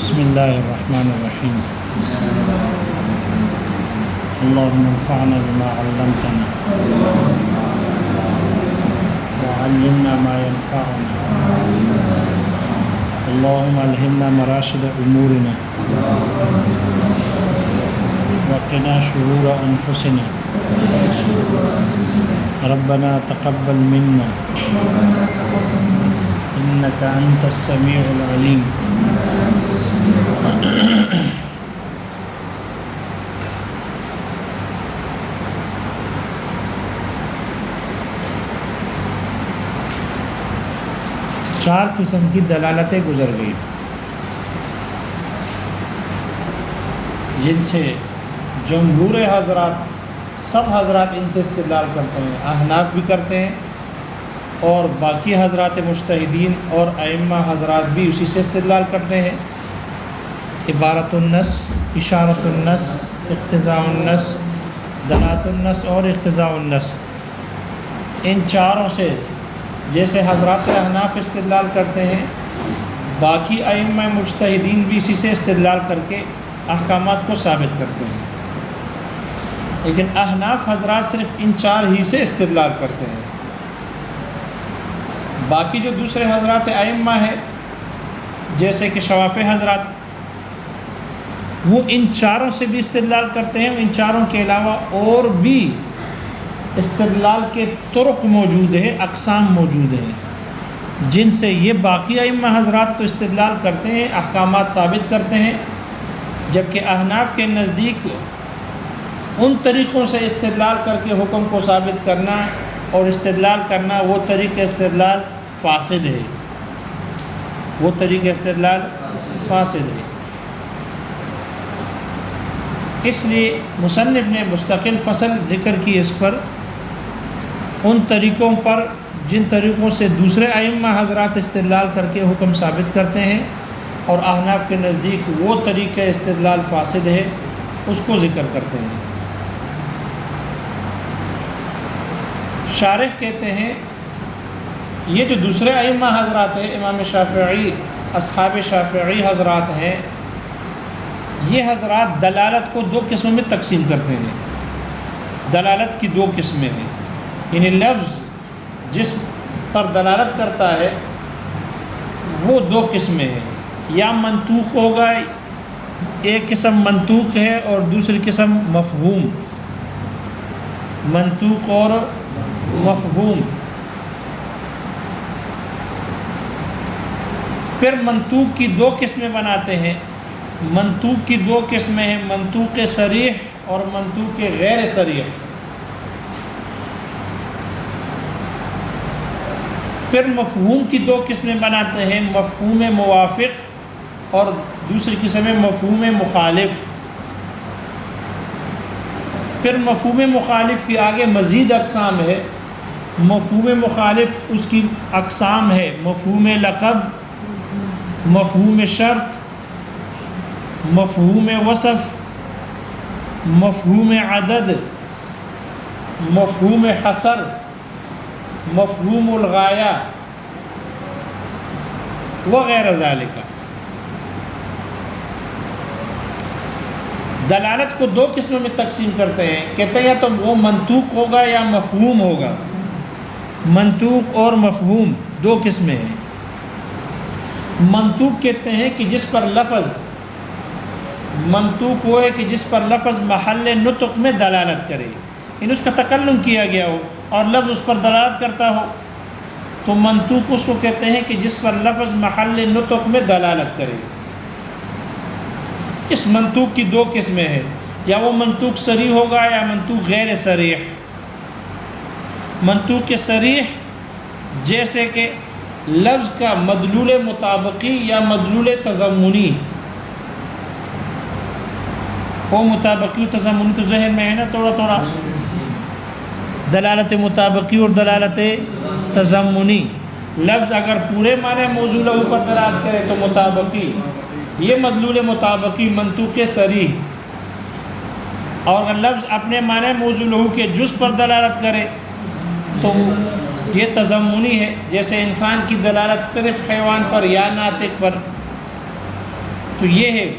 بسم اللہ الرحمن الرحیم اللہم انفعنا بما علمتنا وعلمنا ما ينفعنا اللہم الہمنا مراشد امورنا وقنا شرور انفسنا ربنا تقبل منا انك انت السمیع العلیم. چار قسم کی دلالتیں گزر گئی جن سے جمہور حضرات سب حضرات ان سے استدلال کرتے ہیں، احناف بھی کرتے ہیں اور باقی حضرات مجتہدین اور ائمہ حضرات بھی اسی سے استدلال کرتے ہیں. عبارت النص، اشارت النص، اقتضاء النص، دلالت النص اور اقتضاء النص، ان چاروں سے جیسے حضرات احناف استدلال کرتے ہیں، باقی ائمہ مجتہدین بھی اسی سے استدلال کر کے احکامات کو ثابت کرتے ہیں. لیکن احناف حضرات صرف ان چار ہی سے استدلال کرتے ہیں. باقی جو دوسرے حضرات ائمہ ہیں جیسے کہ شوافی حضرات، وہ ان چاروں سے بھی استدلال کرتے ہیں. ان چاروں کے علاوہ اور بھی استدلال کے طرق موجود ہیں، اقسام موجود ہیں، جن سے یہ باقی ائمہ حضرات تو استدلال کرتے ہیں، احکامات ثابت کرتے ہیں، جبکہ احناف کے نزدیک ان طریقوں سے استدلال کر کے حکم کو ثابت کرنا اور استدلال کرنا وہ طریقہ استدلال فاسد ہے، وہ طریقہ استدلال فاسد ہے. اس لیے مصنف نے مستقل فصل ذکر کی اس پر، ان طریقوں پر جن طریقوں سے دوسرے ائمہ حضرات استدلال کر کے حکم ثابت کرتے ہیں اور احناف کے نزدیک وہ طریقہ استدلال فاسد ہے، اس کو ذکر کرتے ہیں. شارح کہتے ہیں یہ جو دوسرے ائمہ حضرات ہیں، امام شافعی، اصحاب شافعی حضرات ہیں، یہ حضرات دلالت کو دو قسموں میں تقسیم کرتے ہیں. دلالت کی دو قسمیں ہیں، یعنی لفظ جس پر دلالت کرتا ہے وہ دو قسمیں ہیں. یا منطوق ہوگا، ایک قسم منطوق ہے اور دوسری قسم مفہوم. منطوق اور مفہوم. پھر منطوق کی دو قسمیں بناتے ہیں. منطوق کی دو قسمیں ہیں، منطوق صریح اور منطوق غیر صریح. پھر مفہوم کی دو قسمیں بناتے ہیں، مفہوم موافق اور دوسری قسم ہے مفہوم مخالف. پھر مفہوم مخالف کی آگے مزید اقسام ہے. مفہوم مخالف اس کی اقسام ہے مفہوم لقب، مفہوم شرط، مفہوم وصف، مفہوم عدد، مفہوم حصر، مفہوم الغایہ وغیرہ ذالک. دلالت کو دو قسموں میں تقسیم کرتے ہیں. کہتے ہیں یا تو وہ منطوق ہوگا یا مفہوم ہوگا. منطوق اور مفہوم دو قسمیں ہیں. منطوق کہتے ہیں کہ جس پر لفظ، منطوق وہ ہے کہ جس پر لفظ محل نطق میں دلالت کرے، یعنی اس کا تکلم کیا گیا ہو اور لفظ اس پر دلالت کرتا ہو، تو منطوق اس کو کہتے ہیں کہ جس پر لفظ محل نطق میں دلالت کرے. اس منطوق کی دو قسمیں ہیں، یا وہ منطوق صریح ہوگا یا منطوق غیر صریح. منطوق صریح جیسے کہ لفظ کا مدلول مطابقی یا مدلول تضمنی. وہ مطابقی و تضمنی تو ذہن میں ہے نا تھوڑا تھوڑا. دلالت مطابقی اور دلالت تضمنی. لفظ اگر پورے معنی موضوع لہو پر دلالت کرے تو مطابقی، یہ مدلول مطابقی منطوق صریح. اور اگر لفظ اپنے معنی موضوع لہو کے جز پر دلالت کرے تو یہ تضمنی ہے. جیسے انسان کی دلالت صرف حیوان پر یا ناطق پر، تو یہ ہے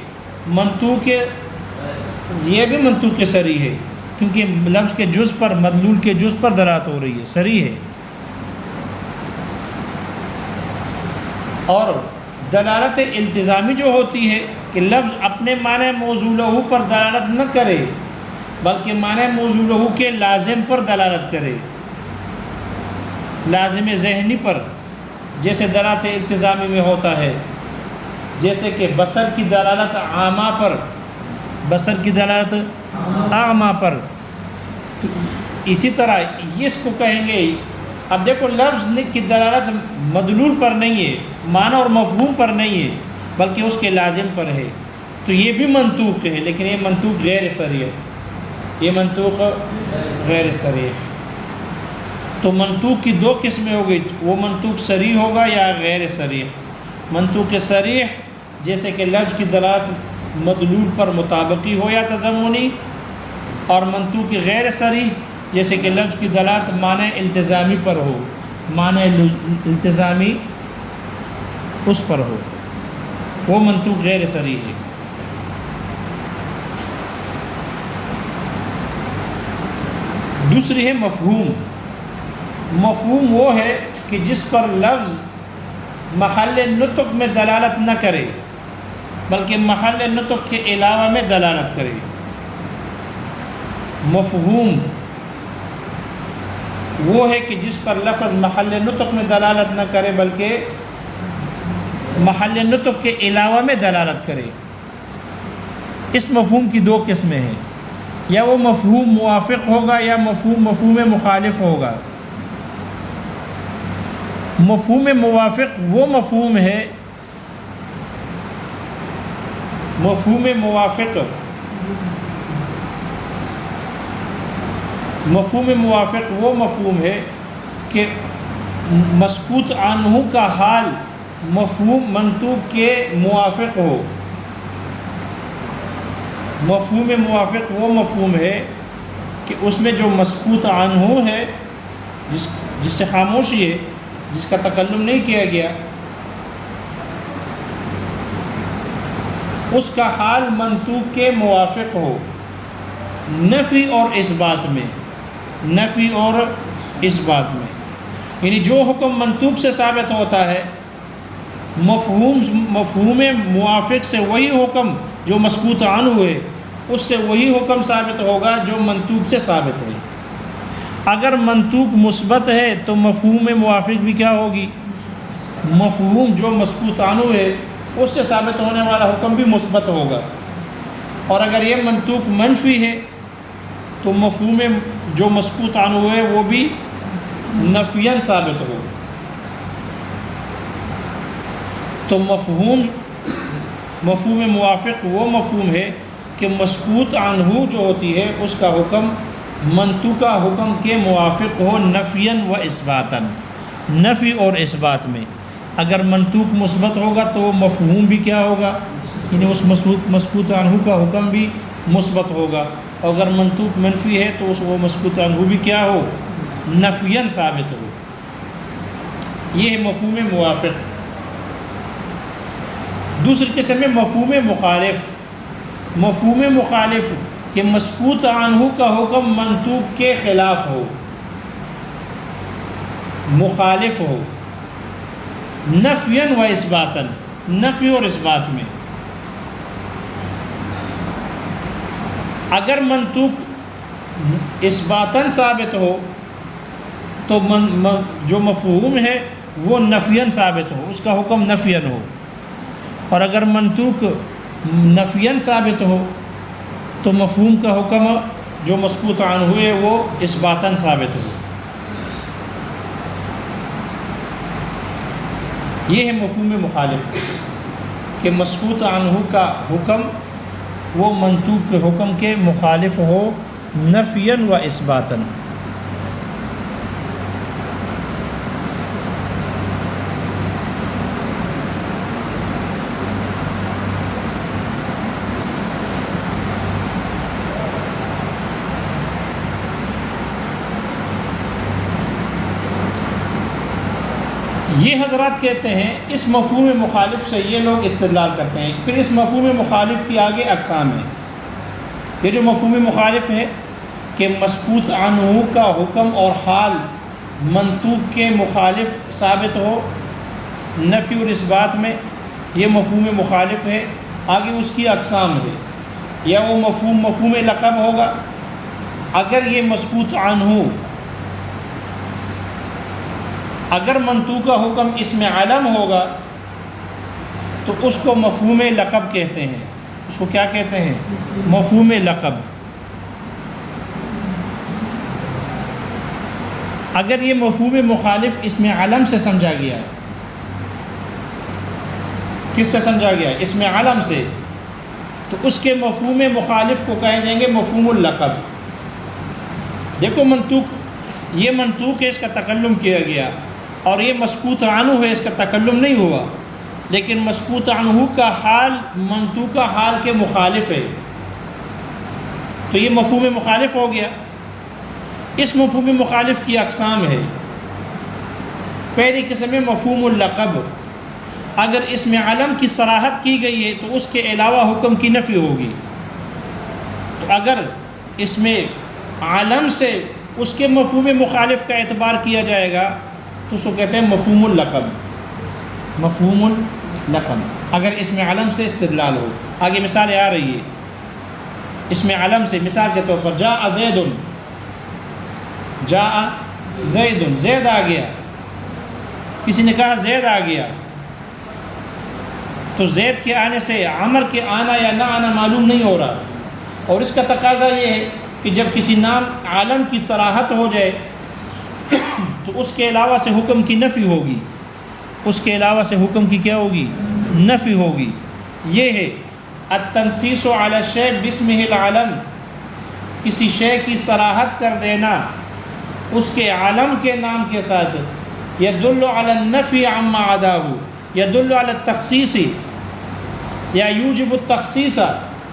منطوق، یہ بھی منطوق صریح ہے، کیونکہ لفظ کے جز پر، مدلول کے جز پر دلالت ہو رہی ہے، صریح ہے۔ اور دلالت التزامی جو ہوتی ہے کہ لفظ اپنے معنی موضوع لہو پر دلالت نہ کرے بلکہ معنی موضوع لہو کے لازم پر دلالت کرے، لازم ذہنی پر، جیسے دلالت التزامی میں ہوتا ہے، جیسے کہ بصر کی دلالت عامہ پر، بصر کی دلالت عامہ پر، تو اسی طرح اس کو کہیں گے۔ اب دیکھو لفظ کی دلالت مدلول پر نہیں ہے، معنی اور مفہوم پر نہیں ہے، بلکہ اس کے لازم پر ہے، تو یہ بھی منطوق ہے، لیکن یہ منطوق غیر صریح ہے، یہ منطوق غیر صریح ہے۔ تو منطوق کی دو قسمیں ہو گئی، وہ منطوق صریح ہوگا یا غیر صریح۔ منطوق صریح جیسے کہ لفظ کی دلالت مدلول پر مطابقی ہو یا تضمنی، اور منطوق غیر صریح جیسے کہ لفظ کی دلالت معنی التزامی پر ہو، معنی التزامی اس پر ہو، وہ منطوق غیر صریح ہے۔ دوسری ہے مفہوم۔ مفہوم وہ ہے کہ جس پر لفظ محل نطق میں دلالت نہ کرے بلکہ محل نطق کے علاوہ میں دلالت کرے۔ مفہوم وہ ہے کہ جس پر لفظ محل نطق میں دلالت نہ کرے بلکہ محل نطق کے علاوہ میں دلالت کرے۔ اس مفہوم کی دو قسمیں ہیں، یا وہ مفہوم موافق ہوگا یا مفہوم مخالف ہوگا۔ مفہوم موافق وہ مفہوم ہے، مفہوم موافق وہ مفہوم ہے کہ مسکوت عنہ کا حال مفہوم منطوق کے موافق ہو۔ مفہوم موافق وہ مفہوم ہے کہ اس میں جو مسکوت عنہ ہے، جس سے خاموشی ہے، جس کا تکلم نہیں کیا گیا، اس کا حال منطوق کے موافق ہو، نفی اور اثبات میں، نفی اور اثبات میں۔ یعنی جو حکم منطوق سے ثابت ہوتا ہے، مفہوم موافق سے وہی حکم جو مسکوت عنہ ہوئے، اس سے وہی حکم ثابت ہوگا جو منطوق سے ثابت ہے۔ اگر منطوق مثبت ہے تو مفہوم موافق بھی کیا ہوگی؟ مفہوم جو مسکوت عنہ ہے اس سے ثابت ہونے والا حکم بھی مثبت ہوگا۔ اور اگر یہ منطوق منفی ہے تو مفہوم جو مسکوت عنہ ہے وہ بھی نفیاً ثابت ہوگا۔ تو مفہوم موافق وہ مفہوم ہے کہ مسکوت عنہ جو ہوتی ہے اس کا حکم منطوقہ حکم کے موافق ہو، نفیاً و اثباتاً، نفی اور اثبات میں۔ اگر منطوق مثبت ہوگا تو وہ مفہوم بھی کیا ہوگا؟ یعنی اس مسکوت عنہ کا حکم بھی مثبت ہوگا، اور اگر منطوق منفی ہے تو وہ مسکوت عنہ بھی کیا ہو؟ نفیاً ثابت ہو۔ یہ ہے مفہوم موافق۔ دوسری قسم میں مفہوم مخالف۔ مفہوم مخالف کہ مسکوت عنہ کا حکم منطوق کے خلاف ہو، مخالف ہو، نفیاً و اثباتاً، نفی اور اثبات میں۔ اگر منطوق اثباتاً ثابت ہو تو جو مفہوم ہے وہ نفیاً ثابت ہو، اس کا حکم نفیاً ہو، اور اگر منطوق نفیاً ثابت ہو تو مفہوم کا حکم جو مسکوت عنہ ہے وہ اثباتاً ثابت ہو۔ یہ ہے مفہوم مخالف کہ مسکوت عنہ کا حکم وہ منطوق کے حکم کے مخالف ہو، نفیاً و اثباتاً۔ یہ یہ حضرات کہتے ہیں اس مفہوم مخالف سے یہ لوگ استدلال کرتے ہیں. پھر اس مفہوم مخالف کی آگے اقسام ہیں. یہ جو مفہوم مخالف ہے کہ مسکوت عنہ کا حکم اور حال منطوق کے مخالف ثابت ہو نفی اور اثبات میں، یہ مفہوم مخالف ہے. آگے اس کی اقسام ہے. یا وہ مفہوم لقب ہوگا اگر یہ مسکوت عنہ، اگر منطوق کا حکم اسم علم ہوگا تو اس کو مفہوم لقب کہتے ہیں. اس کو کیا کہتے ہیں؟ مفہوم لقب. اگر یہ مفہوم مخالف اسم علم سے سمجھا گیا، کس سے سمجھا گیا؟ اسم علم سے، تو اس کے مفہوم مخالف کو کہیں جائیں گے مفہوم اللقب. دیکھو منطوق، یہ منطوق ہے، اس کا تکلم کیا گیا، اور یہ مسکوت عنہ ہے، اس کا تکلم نہیں ہوا، لیکن مسکوت عنہ کا حال منطوق کا حال کے مخالف ہے، تو یہ مفہوم مخالف ہو گیا. اس مفہوم مخالف کی اقسام ہے. پہلی قسم ہے مفہوم اللقب. اگر اسم علم کی صراحت کی گئی ہے تو اس کے علاوہ حکم کی نفی ہوگی. تو اگر اسم علم سے اس کے مفہوم مخالف کا اعتبار کیا جائے گا تو اس کو کہتے ہیں مفہوم اللقب. مفہوم اللقب اگر اسم علم سے استدلال ہو. آگے مثال آ رہی ہے اسم علم سے. مثال کے طور پر جاء زید، جاء زید، زید آ گیا. کسی نے کہا زید آ گیا، تو زید کے آنے سے عمر کے آنا یا نہ آنا معلوم نہیں ہو رہا. اور اس کا تقاضا یہ ہے کہ جب کسی نام عالم کی صراحت ہو جائے تو اس کے علاوہ سے حکم کی نفی ہوگی. اس کے علاوہ سے حکم کی کیا ہوگی؟ نفی ہوگی. یہ ہے التنصیص علی الشیء باسمہ العلم. کسی شے کی صراحت کر دینا اس کے عالم کے نام کے ساتھ. یدل علی النفی عما عداہ، یدل علی التخصیص یا یوجب التخصیص.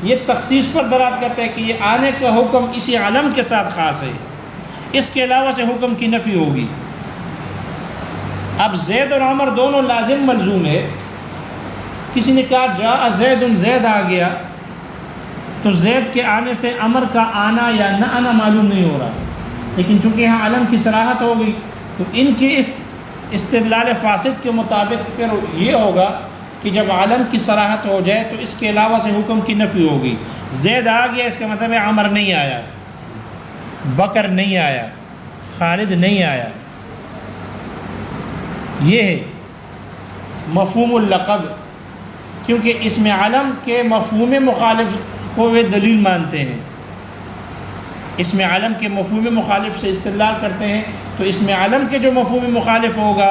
یہ تخصیص پر دلالت کرتا ہے کہ یہ آنے کا حکم اسی علم کے ساتھ خاص ہے، اس کے علاوہ سے حکم کی نفی ہوگی. اب زید اور عمر دونوں لازم ملزوم ہے. کسی نے کہا جاء زید، زید آ گیا، تو زید کے آنے سے عمر کا آنا یا نہ آنا معلوم نہیں ہو رہا، لیکن چونکہ یہاں علم کی صراحت ہو گئی تو ان کے اس استدلال فاسد کے مطابق پھر یہ ہوگا کہ جب عالم کی صراحت ہو جائے تو اس کے علاوہ سے حکم کی نفی ہوگی. زید آ گیا اس کا مطلب ہے عمر نہیں آیا، بکر نہیں آیا، خالد نہیں آیا. یہ ہے مفہوم اللقب. کیونکہ اسم علم کے مفہوم مخالف کو وہ دلیل مانتے ہیں، اسم علم کے مفہوم مخالف سے استدلال کرتے ہیں، تو اسم علم کے جو مفہوم مخالف ہوگا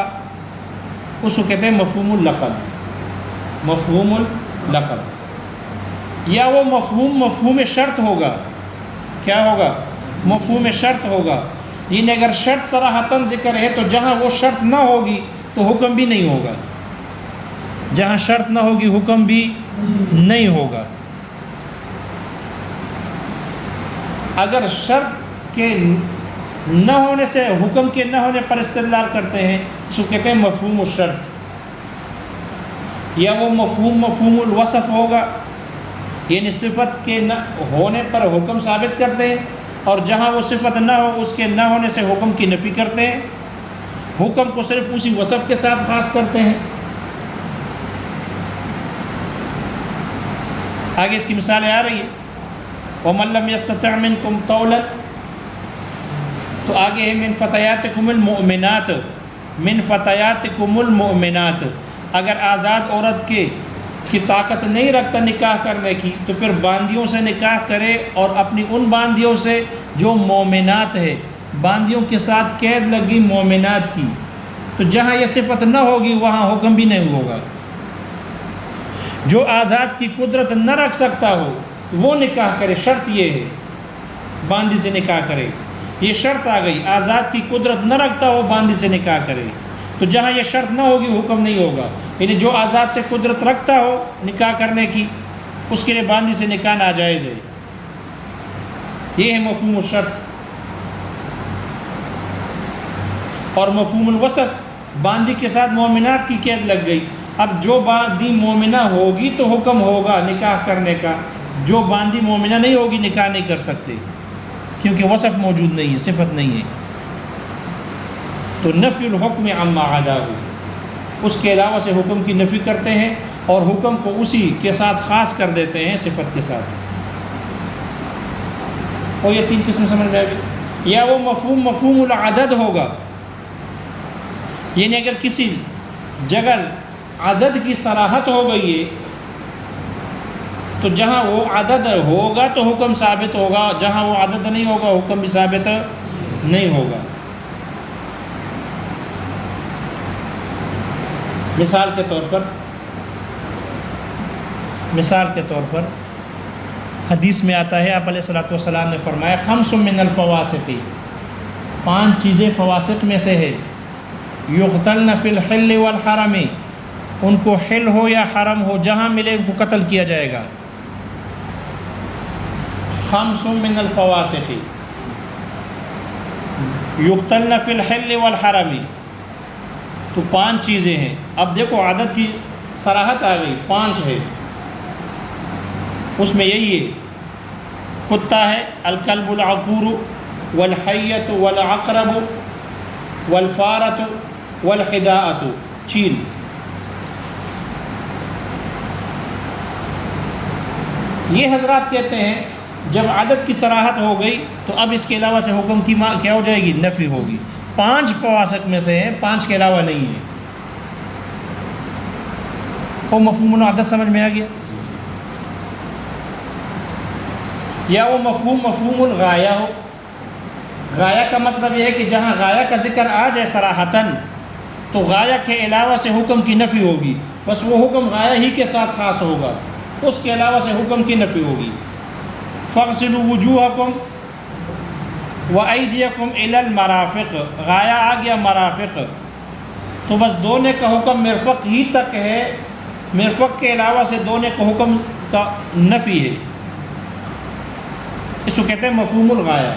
اس کو کہتے ہیں مفہوم اللقب. مفہوم اللقب. یا وہ مفہوم شرط ہوگا. کیا ہوگا؟ مفہوم شرط ہوگا. یعنی اگر شرط صراحتاً ذکر ہے تو جہاں وہ شرط نہ ہوگی تو حکم بھی نہیں ہوگا. جہاں شرط نہ ہوگی حکم بھی نہیں ہوگا. اگر شرط کے نہ ہونے سے حکم کے نہ ہونے پر استدلال کرتے ہیں اس کو کہتے ہیں مفہوم الشرط. یا وہ مفہوم الوصف ہوگا، یعنی صفت کے نہ ہونے پر حکم ثابت کرتے ہیں، اور جہاں وہ صفت نہ ہو اس کے نہ ہونے سے حکم کی نفی کرتے ہیں. حکم کو صرف اسی وصف کے ساتھ خاص کرتے ہیں. آگے اس کی مثالیں آ رہی ہے. وَمَن لَّمْ يَسْتَطِعْ مِنكُمْ طَوْلًا، تو آگے ہے من فتياتكم المؤمنات. من فتياتكم المؤمنات، اگر آزاد عورت کی طاقت نہیں رکھتا نکاح کرنے کی تو پھر باندیوں سے نکاح کرے، اور اپنی ان باندیوں سے جو مومنات ہے، باندیوں کے ساتھ قید لگی مومنات کی. تو جہاں یہ صفت نہ ہوگی وہاں حکم بھی نہیں ہوگا. جو آزاد کی قدرت نہ رکھ سکتا ہو وہ نکاح کرے. شرط یہ ہے باندی سے نکاح کرے. یہ شرط آ گئی، آزاد کی قدرت نہ رکھتا ہو باندی سے نکاح کرے. تو جہاں یہ شرط نہ ہوگی حکم نہیں ہوگا. یعنی جو آزاد سے قدرت رکھتا ہو نکاح کرنے کی اس کے لیے باندی سے نکاح ناجائز ہے. یہ ہے مفہوم الشرط. اور مفہوم الوصف باندی کے ساتھ مومنات کی قید لگ گئی. اب جو باندی مومنہ ہوگی تو حکم ہوگا نکاح کرنے کا، جو باندی مومنہ نہیں ہوگی نکاح نہیں کر سکتے کیونکہ وصف موجود نہیں ہے، صفت نہیں ہے. تو نفی الحکم عما عداہ، اس کے علاوہ سے حکم کی نفی کرتے ہیں اور حکم کو اسی کے ساتھ خاص کر دیتے ہیں صفت کے ساتھ. اور یہ تین قسم سمجھ میں آ گئی. یا وہ مفہوم العدد ہوگا، یعنی اگر کسی جگہ عدد کی صراحت ہو گئی ہے تو جہاں وہ عدد ہوگا تو حکم ثابت ہوگا، جہاں وہ عدد نہیں ہوگا حکم بھی ثابت نہیں ہوگا. مثال کے طور پر حدیث میں آتا ہے، آپ علیہ الصلوۃ والسلام نے فرمایا خمس من الفواسق، 5 چیزیں فواسق میں سے ہے، یقتلن فی الحل والحرم، ان کو حل ہو یا حرم ہو جہاں ملے ان کو قتل کیا جائے گا. خمس من الفواسق یقتلن فی الحل والحرم، تو 5 چیزیں ہیں. اب دیکھو عدد کی صراحت آ گئی، 5 ہے. اس میں یہی ہے، کتا ہے، الکلب العقور والحیۃ والعقرب والفارۃ والحداءۃ، چیل. یہ حضرات کہتے ہیں جب عدد کی صراحت ہو گئی تو اب اس کے علاوہ سے حکم کی کیا ہو جائے گی؟ نفی ہوگی. 5 فواسق میں سے ہیں، 5 کے علاوہ نہیں ہے. وہ مفہوم العدد سمجھ میں آ گیا. یا وہ مفہوم الغایہ ہو. غایہ کا مطلب یہ ہے کہ جہاں غایہ کا ذکر آ جائے صراحتاً تو غایہ کے علاوہ سے حکم کی نفی ہوگی، بس وہ حکم غایہ ہی کے ساتھ خاص ہوگا، اس کے علاوہ سے حکم کی نفی ہوگی. فاغسلوا وجوہکم وایدیکم الی المرافق، غایہ آ گیا مرافق تو بس دونے کا حکم مرفق ہی تک ہے، مرفق کے علاوہ سے دونے کا حکم کا نفی ہے. اس کو کہتے ہیں مفہوم الغایہ.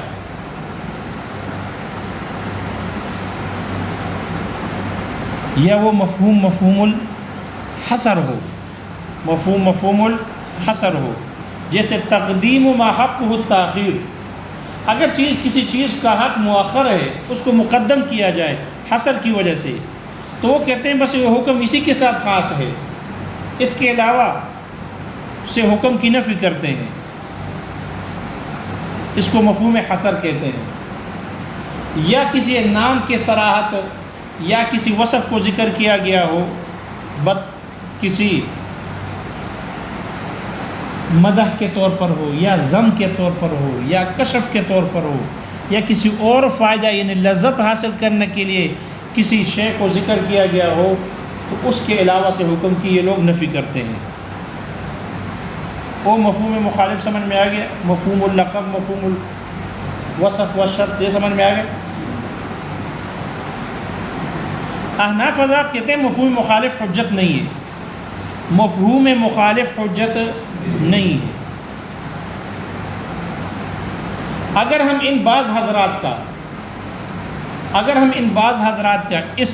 یا وہ مفہوم الحصر ہو، مفہوم الحصر ہو، جیسے تقدیم ما حقہ التاخیر. اگر کسی چیز کا حق مؤخر ہے اس کو مقدم کیا جائے حصر کی وجہ سے تو وہ کہتے ہیں بس یہ حکم اسی کے ساتھ خاص ہے، اس کے علاوہ سے حکم کی نفی کرتے ہیں. اس کو مفہوم حصر کہتے ہیں. یا کسی نام کے صراحت یا کسی وصف کو ذکر کیا گیا ہو، کسی مدح کے طور پر ہو یا ذم کے طور پر ہو یا کشف کے طور پر ہو یا کسی اور فائدہ یعنی لذت حاصل کرنے کے لیے کسی شے کو ذکر کیا گیا ہو تو اس کے علاوہ سے حکم کی یہ لوگ نفی کرتے ہیں. وہ مفہوم مخالف سمجھ میں آ گیا. مفہوم اللقب، مفہوم الوصف والشرط، یہ سمجھ میں آ گیا. احناف حضرات کہتے ہیں مفہوم مخالف حجت نہیں ہے، مفہوم مخالف حجت نہیں ہے. اگر ہم ان بعض حضرات کا اس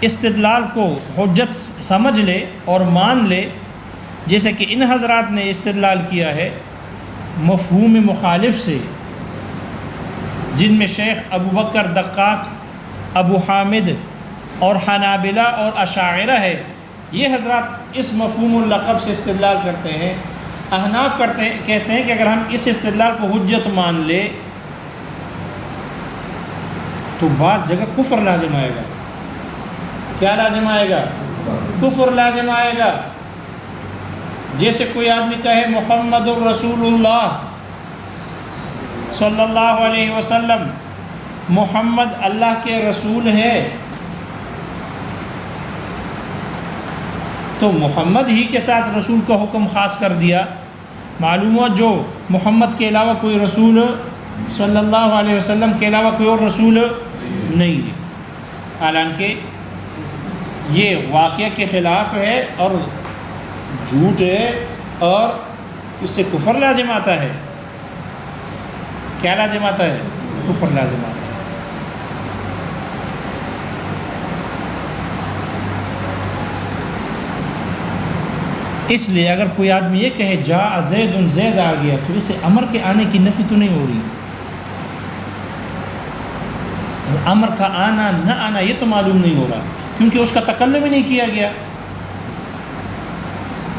استدلال کو حجت سمجھ لے اور مان لے، جیسے کہ ان حضرات نے استدلال کیا ہے مفہوم مخالف سے، جن میں شیخ ابو بکر دقاق، ابو حامد اور حنابلہ اور اشاعرہ ہے، یہ حضرات اس مفہوم اللقب سے استدلال کرتے ہیں. احناف کہتے ہیں کہ اگر ہم اس استدلال کو حجت مان لے تو بعض جگہ کفر لازم آئے گا. کیا لازم آئے گا؟ کفر لازم آئے گا. جیسے کوئی آدمی کہے محمد الرسول اللہ صلی اللہ علیہ وسلم، محمد اللہ کے رسول ہے، تو محمد ہی کے ساتھ رسول کا حکم خاص کر دیا. معلوم ہوا جو محمد کے علاوہ کوئی رسول صلی اللہ علیہ وسلم کے علاوہ کوئی اور رسول نہیں ہے، حالانکہ یہ واقعہ کے خلاف ہے اور جھوٹ ہے اور اس سے کفر لازم آتا ہے. کیا لازم آتا ہے؟ کفر لازم آتا ہے. اس لیے اگر کوئی آدمی یہ کہے جاء زید، زید آ گیا، تو اسے امر کے آنے کی نفی تو نہیں ہو رہی، امر کا آنا نہ آنا یہ تو معلوم نہیں ہو رہا، کیونکہ اس کا تکلم ہی نہیں کیا گیا۔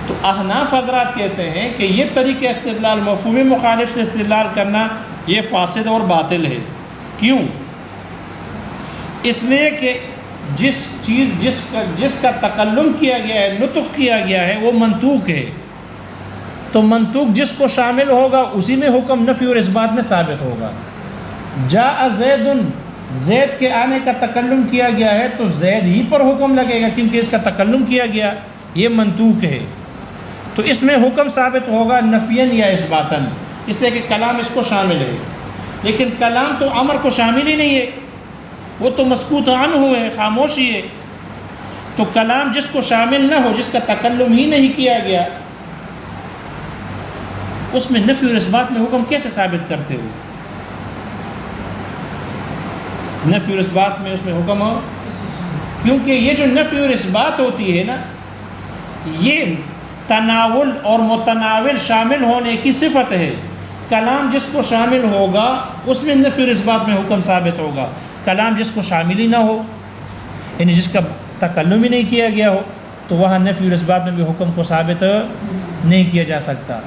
تو احناف حضرات کہتے ہیں کہ یہ طریقہ استدلال، مفہوم مخالف سے استدلال کرنا، یہ فاسد اور باطل ہے۔ کیوں؟ اس لیے کہ جس چیز جس کا تکلم کیا گیا ہے، نطق کیا گیا ہے، وہ منطوق ہے، تو منطوق جس کو شامل ہوگا اسی میں حکم نفی اور اثبات میں ثابت ہوگا۔ جاء زید، زید کے آنے کا تکلم کیا گیا ہے تو زید ہی پر حکم لگے گا، کیونکہ اس کا تکلم کیا گیا، یہ منطوق ہے، تو اس میں حکم ثابت ہوگا نفیاً یا اثباتاً، اس لیے کہ کلام اس کو شامل ہے۔ لیکن کلام تو امر کو شامل ہی نہیں ہے، وہ تو مسکوت عنہ ہے، خاموشی ہے۔ تو کلام جس کو شامل نہ ہو، جس کا تکلم ہی نہیں کیا گیا، اس میں نفی اور اثبات میں حکم کیسے ثابت کرتے ہو؟ نفی اور اثبات میں اس میں حکم ہو، کیونکہ یہ جو نفی اور اثبات ہوتی ہے نا، یہ تناول اور متناول شامل ہونے کی صفت ہے۔ کلام جس کو شامل ہوگا اس میں نفی اور اثبات میں حکم ثابت ہوگا، کلام جس کو شامل ہی نہ ہو، یعنی جس کا تکلم ہی نہیں کیا گیا ہو، تو وہاں نفی اور اثبات میں بھی حکم کو ثابت نہیں کیا جا سکتا۔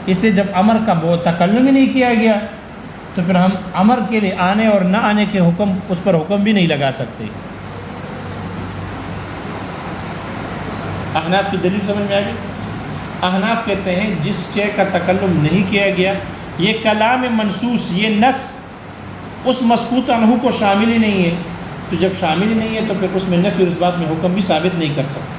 اس لیے جب امر کا وہ تکلم ہی نہیں کیا گیا تو پھر ہم امر کے لیے آنے اور نہ آنے کے حکم، اس پر حکم بھی نہیں لگا سکتے۔ احناف کی دلیل سمجھ میں آ گئی؟ احناف کہتے ہیں جس شے کا تکلم نہیں کیا گیا، یہ کلام منصوص، یہ نص اس مسکوت عنہ کو شامل ہی نہیں ہے، تو جب شامل ہی نہیں ہے تو پھر اس میں نفی اور اثبات میں حکم بھی ثابت نہیں کر سکتے۔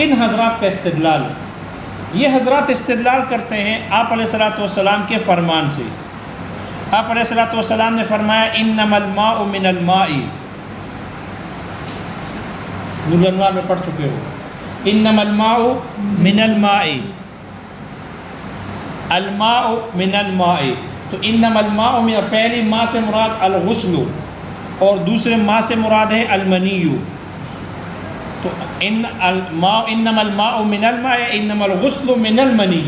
ان حضرات کا استدلال، یہ حضرات استدلال کرتے ہیں آپ علیہ الصلوۃ والسلام کے فرمان سے۔ آپ علیہ الصلوۃ والسلام نے فرمایا انما الماء من الماء، نور الانوار میں پڑھ چکے ہو، انما الماء من الماء، الماء من الماء، تو انما الماء من، پہلی ماء سے مراد الغسل اور دوسرے ماء سے مراد ہے المنی۔ تو انما الماء من الماء، انما الغسل من المنی،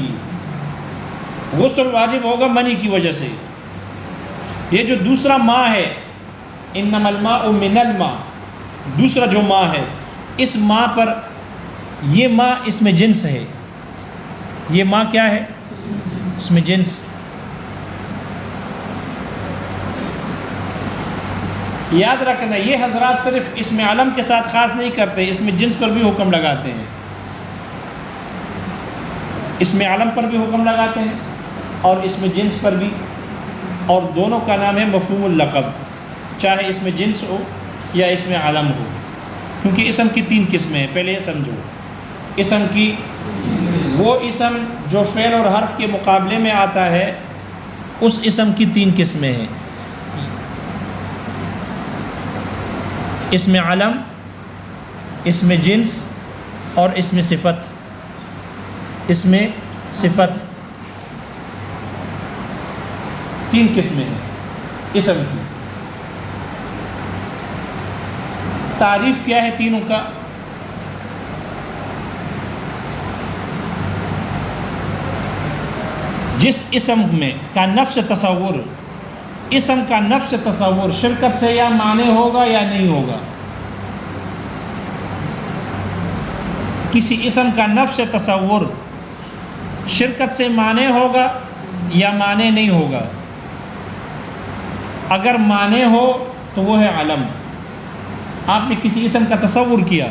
غسل واجب ہوگا منی کی وجہ سے۔ یہ جو دوسرا ماء ہے انما الماء من الماء، دوسرا جو ماء ہے، اس ماء پر، یہ ماء اس میں جنس ہے، یہ ماء کیا ہے؟ اس میں جنس۔ یاد رکھنا یہ حضرات صرف اس میں علم کے ساتھ خاص نہیں کرتے، اس میں جنس پر بھی حکم لگاتے ہیں، اس میں علم پر بھی حکم لگاتے ہیں اور اس میں جنس پر بھی، اور دونوں کا نام ہے مفہوم اللقب، چاہے اس میں جنس ہو یا اس میں علم ہو، کیونکہ اسم کی تین قسمیں ہیں۔ پہلے یہ سمجھو، اسم کی وہ اسم جو فعل اور حرف کے مقابلے میں آتا ہے، اس اسم کی تین قسمیں ہیں، اس میں علم، اس میں جنس اور اس میں صفت۔ اس میں صفت تین قسمیں ہیں اسم کی۔ تعریف کیا ہے تینوں کا؟ جس اسم میں کا نفس تصور، اسم کا نفس تصور شرکت سے یا معنی ہوگا یا نہیں ہوگا، کسی اسم کا نفس تصور شرکت سے معنی ہوگا یا معنی نہیں ہوگا۔ اگر معنی ہو تو وہ ہے علم، آپ نے کسی اسم کا تصور کیا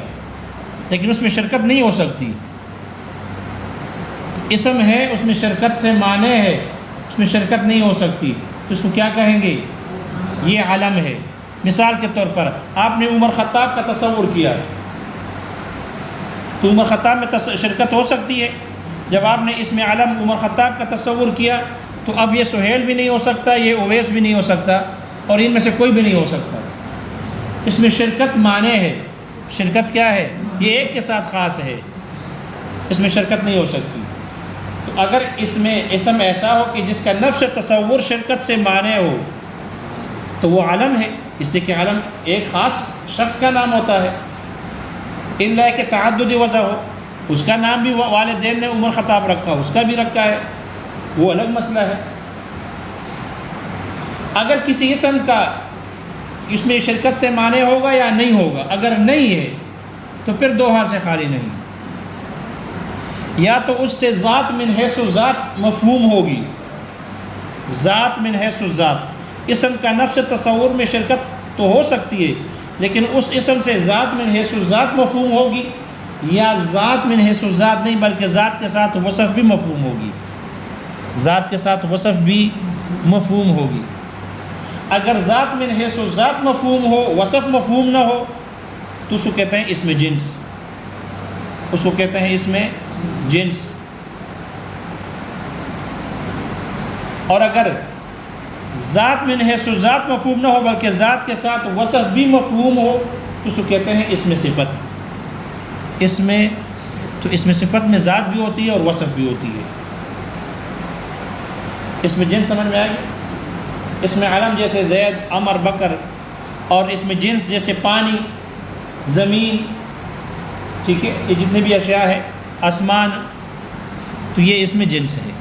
لیکن اس میں شرکت نہیں ہو سکتی، اسم ہے اس میں شرکت سے معنی ہے، اس میں شرکت نہیں ہو سکتی، تو اس کو کیا کہیں گے؟ یہ علم ہے۔ مثال کے طور پر آپ نے عمر خطاب کا تصور کیا تو عمر خطاب میں شرکت ہو سکتی ہے۔ جب آپ نے اس میں علم عمر خطاب کا تصور کیا تو اب یہ سہیل بھی نہیں ہو سکتا، یہ اویس بھی نہیں ہو سکتا، اور ان میں سے کوئی بھی نہیں ہو سکتا۔ اس میں شرکت معنی ہے، شرکت کیا ہے؟ یہ ایک کے ساتھ خاص ہے، اس میں شرکت نہیں ہو سکتی۔ تو اگر اس میں اسم ایسا ہو کہ جس کا نفس تصور شرکت سے معنی ہو تو وہ علم ہے، اس لیے کہ علم ایک خاص شخص کا نام ہوتا ہے، الا کہ تعدد وجہ ہو، اس کا نام بھی والدین نے عمر خطاب رکھا، اس کا بھی رکھا ہے، وہ الگ مسئلہ ہے۔ اگر کسی اسم کا اس میں شرکت سے معنی ہوگا یا نہیں ہوگا، اگر نہیں ہے تو پھر دو حال سے خالی نہیں، یا تو اس سے ذات من حیث ذات مفہوم ہوگی، ذات من حیث ذات، اسم کا نفس تصور میں شرکت تو ہو سکتی ہے لیکن اس اسم سے ذات من حیث ذات مفہوم ہوگی، یا ذات من حیث ذات نہیں بلکہ ذات کے ساتھ وصف بھی مفہوم ہوگی، ذات کے ساتھ وصف بھی مفہوم ہوگی۔ اگر ذات من حیث ذات مفہوم ہو، وصف مفہوم نہ ہو، تو اس کو کہتے ہیں اسم جنس، اس کو کہتے ہیں اسم جنس۔ اور اگر ذات من حیث ذات مفہوم نہ ہو بلکہ ذات کے ساتھ وصف بھی مفہوم ہو، تو اس کو کہتے ہیں اسم صفت۔ اسم صفت میں ذات بھی ہوتی ہے اور وصف بھی ہوتی ہے۔ اسم جنس سمجھ میں آئے گا؟ اسم علم جیسے زید، عمر، بکر، اور اسم جنس جیسے پانی، زمین، ٹھیک ہے، یہ جتنے بھی اشیاء ہے، آسمان، تو یہ اسم جنس ہے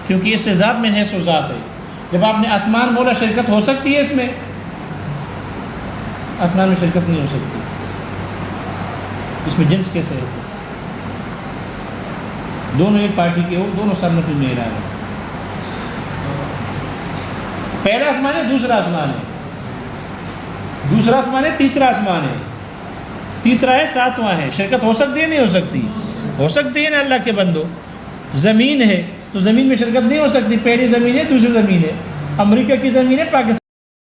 کیونکہ اس سے ذات من حیث ذات ہے۔ جب آپ نے آسمان بولا، شرکت ہو سکتی ہے اس میں؟ آسمان میں شرکت نہیں ہو سکتی، اس میں جنس کیسے ہے؟ دونوں ایک پارٹی کے ہو، دونوں صنف میں اعلان ہے، پہلا آسمان ہے، دوسرا آسمان ہے، دوسرا آسمان ہے، تیسرا آسمان ہے، تیسرا ہے، ساتواں ہے، شرکت ہو سکتی ہے نہیں ہو سکتی؟ ہو سکتی ہے نا اللہ کے بندو۔ زمین ہے تو زمین میں شرکت نہیں ہو سکتی، پہلی زمین ہے، دوسری زمین ہے، امریکہ کی زمین ہے، پاکستان